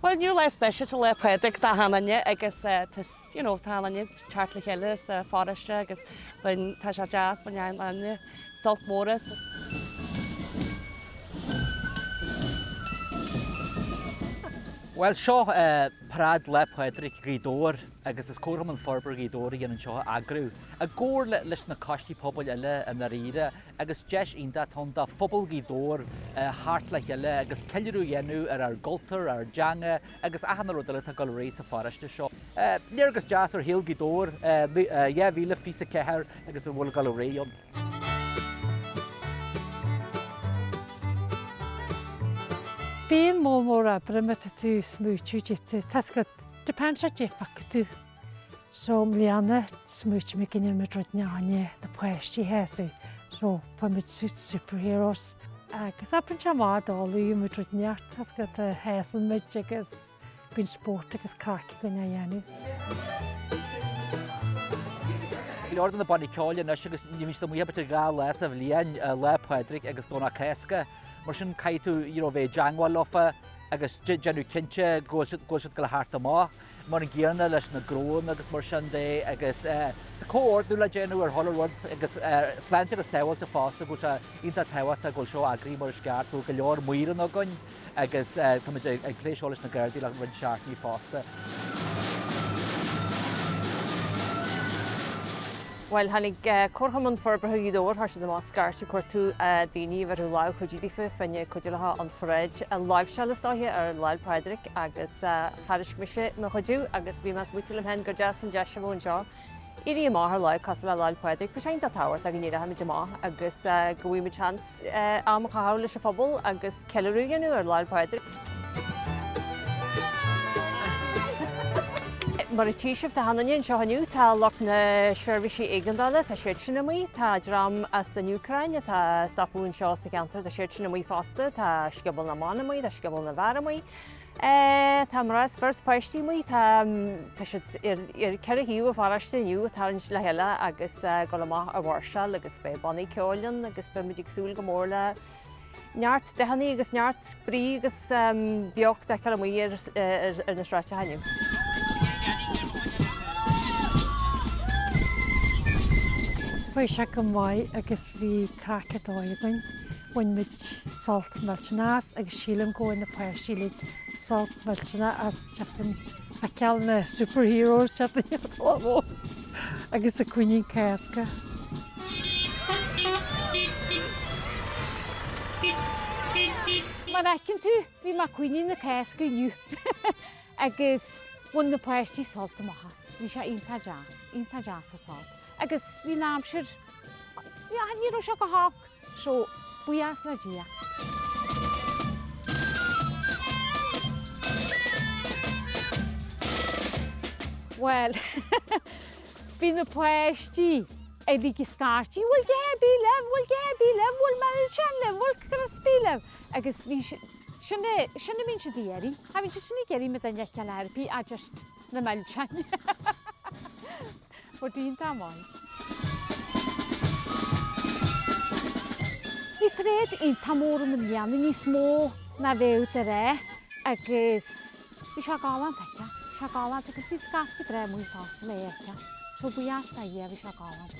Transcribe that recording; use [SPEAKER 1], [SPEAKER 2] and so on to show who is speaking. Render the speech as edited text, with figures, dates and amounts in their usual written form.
[SPEAKER 1] Well, nu leis speisial to Lá Pádraig dá hananne agus tálanne teart le chéile sa fáiste agus tá sé jazz bain lanne salt móras.
[SPEAKER 2] Well, seo Paráid Lá Pádraig Gaoth agus is córam an forbar Gaoth an seo agrú. A ggóir leis na costí phobail eile an ire agus deis ionta tón da phobail Gaoth hart le eile agus ceilirú dhéanú ar galtar ar deanga agus ahanana rud eile go rééis sa fáiste seo. Níor agus jazz ar héal Gaoth, bhíle físa ceithir agus bhfuil go réon.
[SPEAKER 3] Bíon mhór a brimata tú smúitiú jitu, tasgad depends ar jefactú. So mbliana smúiti mi gynnyr mi drod neáine na pwesti hesi. So pwymyd suit superheroes. Agus apyn siamad olw mi drod neart, tasgad hesan myd agus byn sport agus craci gwyna iannu.
[SPEAKER 2] Lord na bani ceáil na agus ní mista mwyaf beth gael les a bblian Lá Pádraig agus donna cesca. Mar sin caiitú bheith deangháil lofa agus genú cinse ggóisiid go le háart amá. Mar an ggéarna leis na grón agus mar sin dé agus cóordú le genú ar Hollywood agus sláinte a saoilte fásta go se ionta tahairta go seo agrií mar sceart go leor muoran agan agus ag léiseolalas na Gardaí le rud seaartní fásta.
[SPEAKER 4] Well, hannig corhamon forbar Gaoth har sydd yma sgart y cwrtw dini fer hw law chwyd i ddiffy ffynnu cwydil ha ond ffaráid a live sialas da hi ar Lá Pádraig agus harish gmishe me chwydw agus fi mas mwytil am hen gydas yn jasio fo yn jo. Iri yma har law castle a Lá Pádraig, ta siain da tawr ag nira ham yma agus gwy mi chans am chahawl ys y phobl agus celrw nhw ar Lá Pádraig. Mar y tíisih tá hanna seo haniu tá loch na seirbhísí éigeandála tá siad sin amí tá dram as an Ucraine tá stapún seo sa cheantar tá siad sin amí fásta tá sgabal na mána amí tá sgabal na bhar amí. Tá marás first páistí amí tá siad ar ceir hiú a fáraiste niu tá le heile agus go le maith a bhharseal agus be bannaí ceolainn agus be muidig súil go mór le neart dehannaí agus neart brí agus beocht de ceil amí ar na sráite haniu.
[SPEAKER 3] Pwy siag yn mwy agos fi crac y doeddyn. Wyn myd salt melchnas agos sílim go yn y pwesti lyd salt melchna as chapin a cael na superheroes chapin i'r ffordd agos y cwyni'n casca. Mae'n acyn tu, fi ma cwyni'n y casca niw agos wyn y pwesti salt y mahas. Fi sia un ta jas y ffordd. Agus fi námsir, ní ro se go hák, so buas le dia. Well, fi na pwesti, edi gisgarti, wel gebi lev, wel melchan lev, wel crispi lev. Agus fi sinne min se dieri, ha fi sinne geri med den jekka lærpi, a just na melchan. For din tamon. Vi fred in tamor mbliana ni små na veut re agus vi ska galánta agus vi skafti gre muy fast le ekka. So bujas ta vi ska galánta.